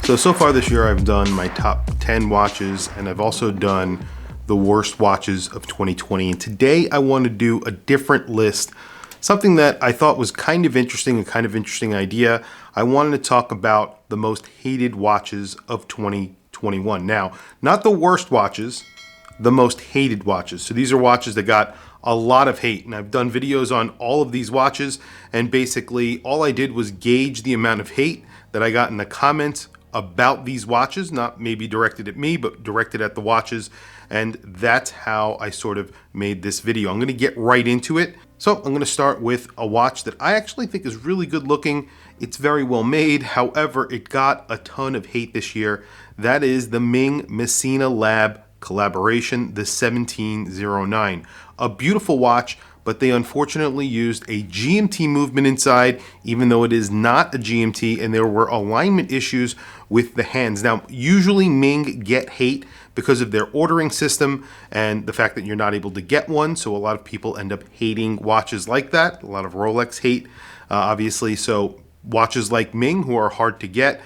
So far this year I've done my top 10 watches, and I've also done the worst watches of 2020. And today I want to do a different list, something that I thought was kind of interesting, a kind of interesting idea. I wanted to talk about the most hated watches of 2021. Now, not the worst watches, the most hated watches. So these are watches that got a lot of hate, and I've done videos on all of these watches, and basically all I did was gauge the amount of hate that I got in the comments about these watches, not maybe directed at me, but directed at the watches. And that's how I sort of made this video. I'm gonna get right into it. So I'm gonna start with a watch that I actually think is really good looking. It's very well made. However, it got a ton of hate this year. That is the Ming Messina Lab collaboration, the 1709. A beautiful watch, but they unfortunately used a GMT movement inside, even though it is not a GMT, and there were alignment issues with the hands. Now, usually Ming get hate because of their ordering system and the fact that you're not able to get one, so a lot of people end up hating watches like that. A lot of Rolex hate, obviously, so watches like Ming, who are hard to get,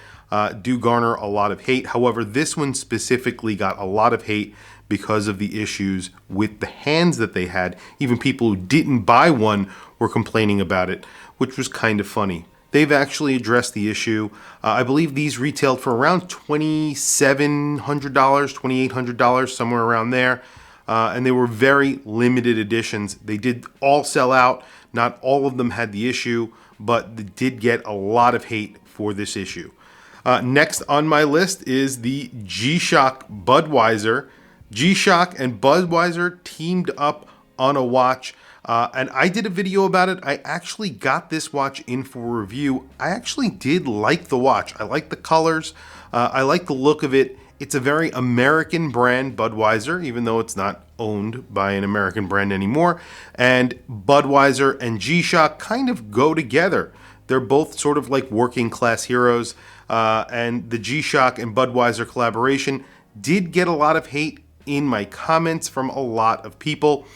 do garner a lot of hate. However, this one specifically got a lot of hate because of the issues with the hands that they had. Even people who didn't buy one were complaining about it, which was kind of funny. They've actually addressed the issue. I believe these retailed for around $2,700, $2,800, somewhere around there. And they were very limited editions. They did all sell out. Not all of them had the issue, but they did get a lot of hate for this issue. Next on my list is the GShock Budweiser. GShock and Budweiser teamed up on a watch, and I did a video about it. I actually got this watch in for review. I actually did like the watch. I like the colors. I like the look of it. It's a very American brand, Budweiser, even though it's not owned by an American brand anymore. And Budweiser and GShock kind of go together. They're both sort of like working class heroes. And the GShock and Budweiser collaboration did get a lot of hate in my comments from a lot of people.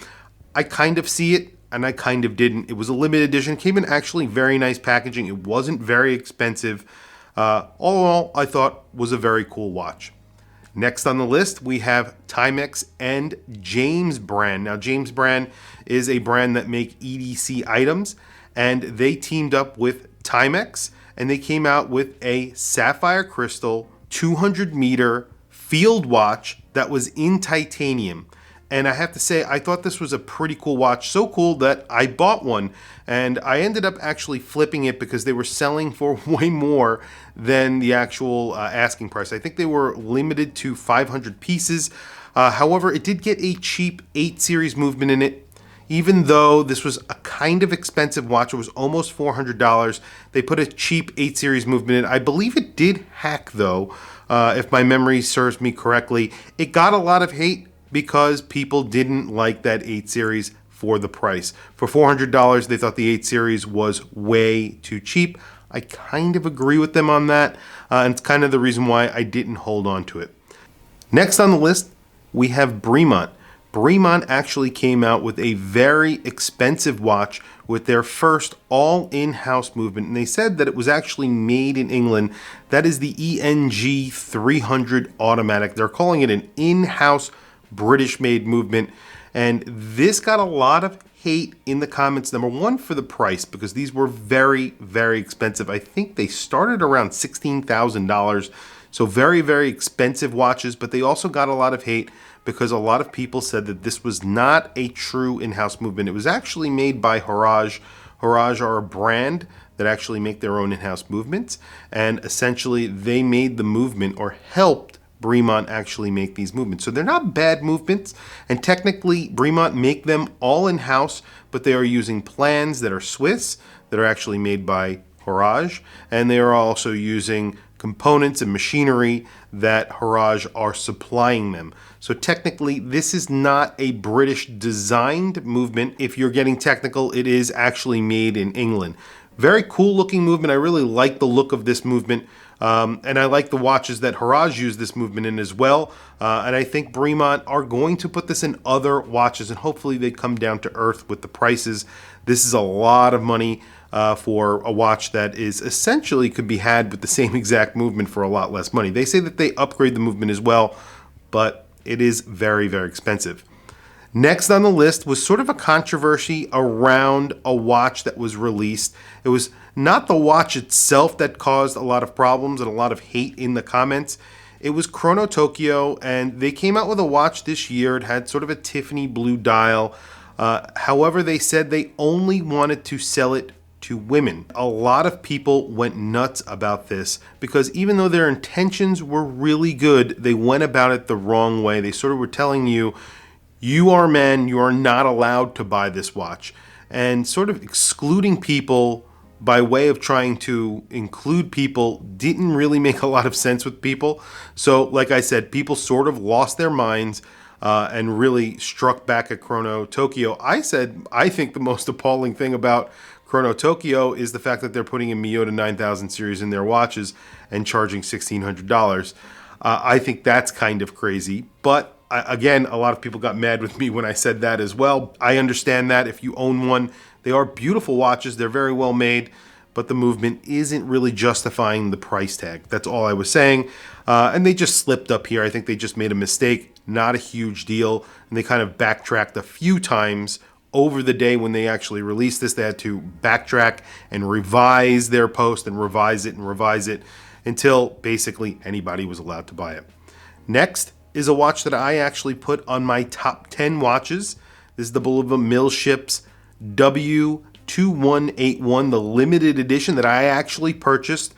I kind of see it, and I kind of didn't. It was a limited edition. Came in actually very nice packaging. It wasn't very expensive. All in all, I thought was a very cool watch. Next on the list, we have Timex and James brand. Now, James brand is a brand that make EDC items, and they teamed up with Timex, and they came out with a sapphire crystal 200 meter field watch that was in titanium. And I have to say, I thought this was a pretty cool watch. So cool that I bought one, and I ended up actually flipping it because they were selling for way more than the actual asking price. I think they were limited to 500 pieces. However, it did get a cheap 8 series movement in it. Even though this was a kind of expensive watch, it was almost $400, they put a cheap 8 series movement in. I believe it did hack though, if my memory serves me correctly. It got a lot of hate because people didn't like that 8 series for the price. For $400, they thought the 8 series was way too cheap. I kind of agree with them on that, and it's kind of the reason why I didn't hold on to it. Next on the list, we have Bremont. Bremont actually came out with a very expensive watch with their first all in-house movement, and they said that it was actually made in England. That is the ENG 300 automatic. They're calling it an in-house British-made movement, and this got a lot of hate in the comments. Number one, for the price, because these were very, very expensive. I think they started around $16,000, so very, very expensive watches, but they also got a lot of hate because a lot of people said that this was not a true in-house movement. It was actually made by Horage. Horage are a brand that actually make their own in-house movements, and essentially they made the movement, or helped Bremont actually make these movements. So they're not bad movements, and technically Bremont make them all in-house, but they are using plans that are Swiss, that are actually made by Horage, and they are also using components and machinery that Horage are supplying them. So technically, this is not a British designed movement. If you're getting technical, it is actually made in England. Very cool looking movement. I really like the look of this movement. And I like the watches that Horage used this movement in as well. And I think Bremont are going to put this in other watches, and hopefully they come down to earth with the prices. This is a lot of money. for a watch that is essentially could be had with the same exact movement for a lot less money. They say that they upgrade the movement as well, but it is very, very expensive. Next on the list was sort of a controversy around a watch that was released. It was not the watch itself that caused a lot of problems and a lot of hate in the comments. It was Chrono Tokyo, and they came out with a watch this year. It had sort of a Tiffany blue dial. However, they said they only wanted to sell it to women. A lot of people went nuts about this because even though their intentions were really good, they went about it the wrong way. They sort of were telling you, you are men, you are not allowed to buy this watch, and sort of excluding people by way of trying to include people didn't really make a lot of sense with people. So like I said, people sort of lost their minds and really struck back at Chrono Tokyo. I said, I think the most appalling thing about Chrono Tokyo is the fact that they're putting a Miyota 9000 series in their watches and charging $1,600. I think that's kind of crazy, but again, a lot of people got mad with me when I said that as well. I understand that if you own one, they are beautiful watches. They're very well made, but the movement isn't really justifying the price tag. That's all I was saying. And they just slipped up here. I think they just made a mistake. Not a huge deal. And they kind of backtracked a few times over the day when they actually released this. They had to backtrack and revise their post and revise it until basically anybody was allowed to buy it. Next is a watch that I actually put on my top 10 watches. This is the Bulova Millships W2181, the limited edition that I actually purchased.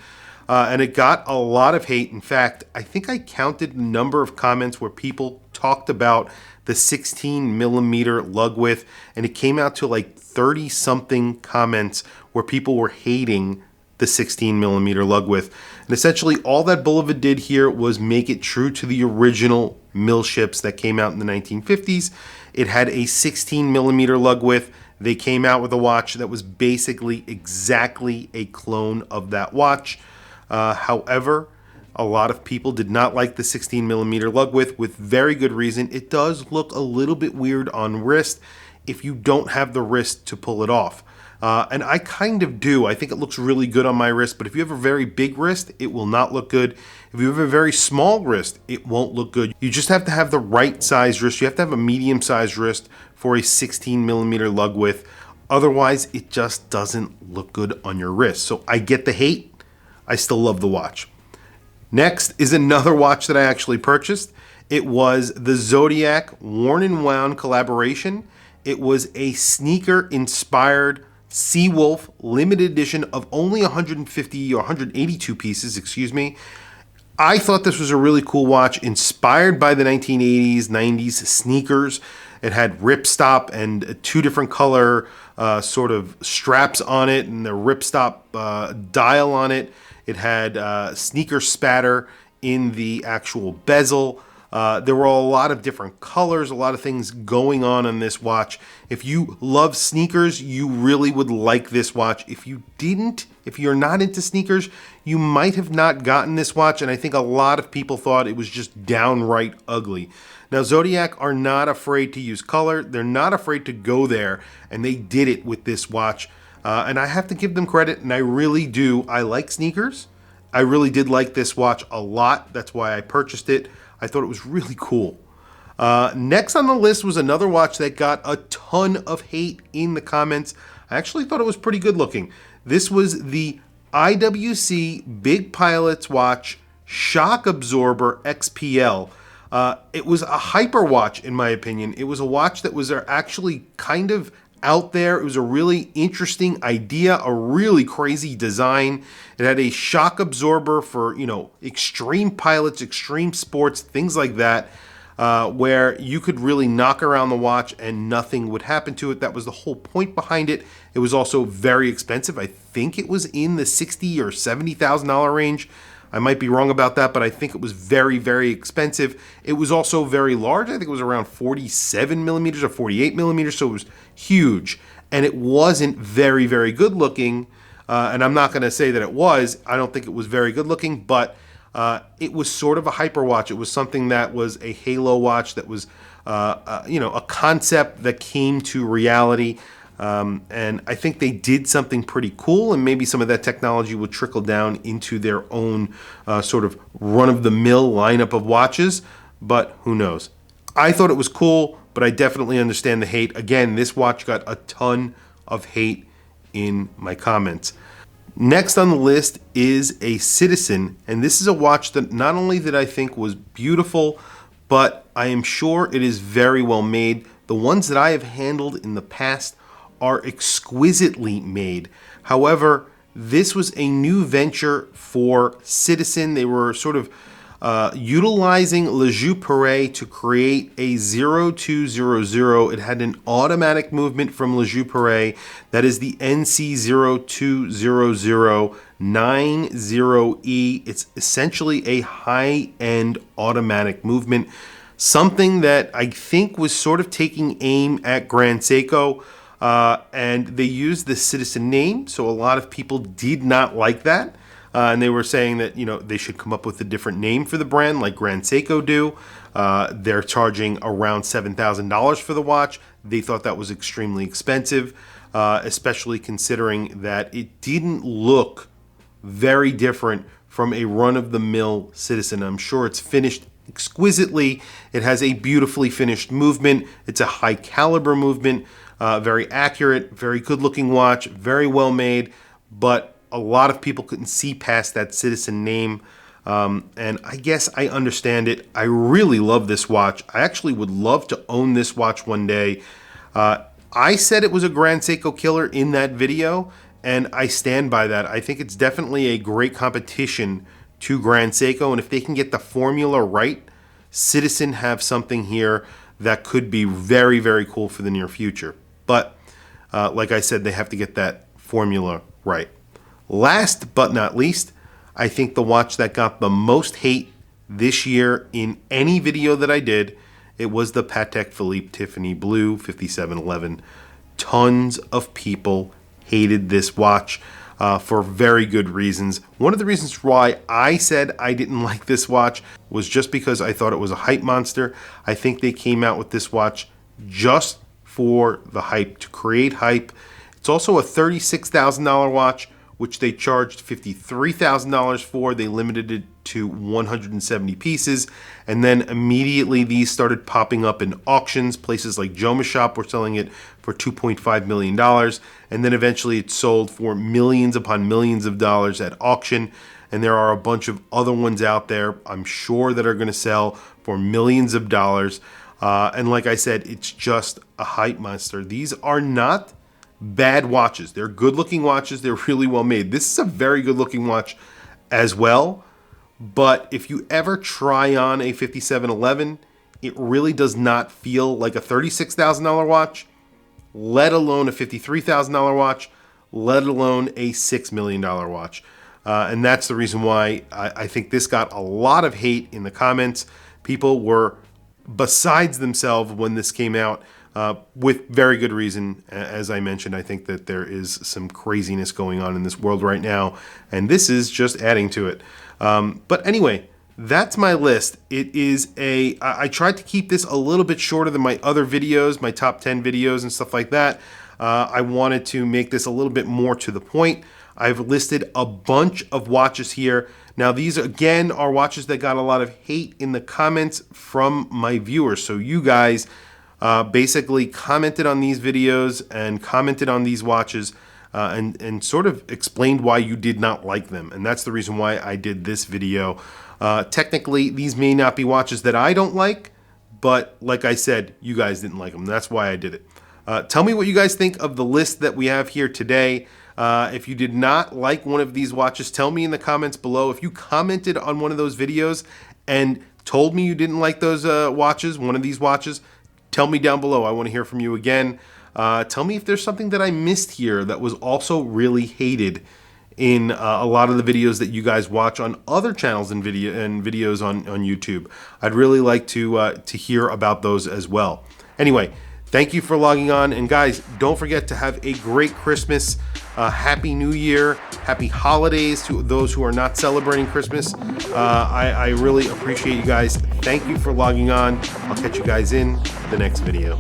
And it got a lot of hate. In fact, I think I counted the number of comments where people talked about the 16 millimeter lug width, and it came out to like 30 something comments where people were hating the 16 millimeter lug width. And essentially all that Bulova did here was make it true to the original Millships that came out in the 1950s. It had a 16 millimeter lug width. They came out with a watch that was basically exactly a clone of that watch. However, a lot of people did not like the 16 millimeter lug width with very good reason. It does look a little bit weird on wrist if you don't have the wrist to pull it off. And I kind of do. I think it looks really good on my wrist, but if you have a very big wrist, it will not look good. If you have a very small wrist, it won't look good. You just have to have the right size wrist. You have to have a medium sized wrist for a 16 millimeter lug width. Otherwise, it just doesn't look good on your wrist. So I get the hate. I still love the watch. Next is another watch that I actually purchased. It was the Zodiac Worn and Wound collaboration. It was a sneaker inspired Sea Wolf limited edition of only 150 or 182 pieces, excuse me. I thought this was a really cool watch inspired by the 1980s, 90s sneakers. It had ripstop and two different color sort of straps on it and the ripstop dial on it. It had sneaker spatter in the actual bezel. There were a lot of different colors, a lot of things going on this watch. If you love sneakers, you really would like this watch. If you're not into sneakers, you might have not gotten this watch, and I think a lot of people thought it was just downright ugly. Now, Zodiac are not afraid to use color. They're not afraid to go there, and they did it with this watch. And I have to give them credit, and I really do. I like sneakers. I really did like this watch a lot. That's why I purchased it. I thought it was really cool. Next on the list was another watch that got a ton of hate in the comments. I actually thought it was pretty good looking. This was the IWC Big Pilot's watch Shock Absorber XPL. It was a hyper watch, in my opinion. It was a watch that was actually kind of out there. It was a really interesting idea, a really crazy design. It had a shock absorber for, extreme pilots, extreme sports, things like that, where you could really knock around the watch and nothing would happen to it. That was the whole point behind it. It was also very expensive. I think it was in the $60,000 or $70,000 range. I might be wrong about that, but I think it was very, very expensive. It was also very large. I think it was around 47 millimeters or 48 millimeters, so it was huge. And it wasn't very, very good looking. And I'm not going to say that it was. I don't think it was very good looking, but it was sort of a hyper watch. It was something that was a halo watch that was, a concept that came to reality. And I think they did something pretty cool, and maybe some of that technology will trickle down into their own sort of run-of-the-mill lineup of watches, but who knows. I thought it was cool, but I definitely understand the hate. Again, this watch got a ton of hate in my comments. Next on the list is a Citizen, and this is a watch that not only that I think was beautiful, but I am sure it is very well made. The ones that I have handled in the past are exquisitely made. However, this was a new venture for Citizen. They were sort of utilizing Le Jeu Perret to create a 0200. It had an automatic movement from Le Jeu Perret. That is the NC020090E. It's essentially a high-end automatic movement. Something that I think was sort of taking aim at Grand Seiko. And they used the Citizen name, so a lot of people did not like that. And they were saying that, you know, they should come up with a different name for the brand like Grand Seiko do. They're charging around $7,000 for the watch. They thought that was extremely expensive, especially considering that it didn't look very different from a run-of-the-mill Citizen. I'm sure it's finished exquisitely. It has a beautifully finished movement. It's a high caliber movement, very accurate, very good looking watch, very well made, but a lot of people couldn't see past that Citizen name, and I guess I understand it. I really love this watch. I actually would love to own this watch one day. I said it was a Grand Seiko killer in that video, and I stand by that. I think it's definitely a great competition to Grand Seiko, and if they can get the formula right, Citizen have something here that could be very, very cool for the near future. But like I said, they have to get that formula right. Last but not least, I think the watch that got the most hate this year in any video that I did, it was the Patek Philippe Tiffany Blue 5711. Tons of people hated this watch for very good reasons. One of the reasons why I said I didn't like this watch was just because I thought it was a hype monster. I think they came out with this watch just for the hype, to create hype. It's also a $36,000 watch, which they charged $53,000 for. They limited it to 170 pieces, and then immediately these started popping up in auctions. Places like Joma Shop were selling it for $2.5 million, and then eventually it sold for millions upon millions of dollars at auction. And there are a bunch of other ones out there, I'm sure, that are going to sell for millions of dollars. And like I said, it's just a hype monster. These are not bad watches. They're good looking watches. They're really well made. This is a very good looking watch as well. But if you ever try on a 5711, it really does not feel like a $36,000 watch, let alone a $53,000 watch, let alone a $6 million watch. And that's the reason why I think this got a lot of hate in the comments. People were besides themselves when this came out, with very good reason. As I mentioned, I think that there is some craziness going on in this world right now, and this is just adding to it. But anyway, that's my list. It is I tried to keep this a little bit shorter than my other videos, my top 10 videos and stuff like that. I wanted to make this a little bit more to the point. I've listed a bunch of watches here. Now, these again are watches that got a lot of hate in the comments from my viewers. So you guys basically commented on these videos and commented on these watches and sort of explained why you did not like them. And that's the reason why I did this video. Technically, these may not be watches that I don't like, but like I said, you guys didn't like them. That's why I did it. Tell me what you guys think of the list that we have here today. If you did not like one of these watches, tell me in the comments below. If you commented on one of those videos and told me you didn't like those watches, one of these watches, tell me down below. I want to hear from you again. Tell me if there's something that I missed here that was also really hated in a lot of the videos that you guys watch on other channels and videos on YouTube. I'd really like to hear about those as well. Anyway, thank you for logging on, and guys, don't forget to have a great Christmas, Happy New Year, Happy Holidays to those who are not celebrating Christmas. I really appreciate you guys. Thank you for logging on. I'll catch you guys in the next video.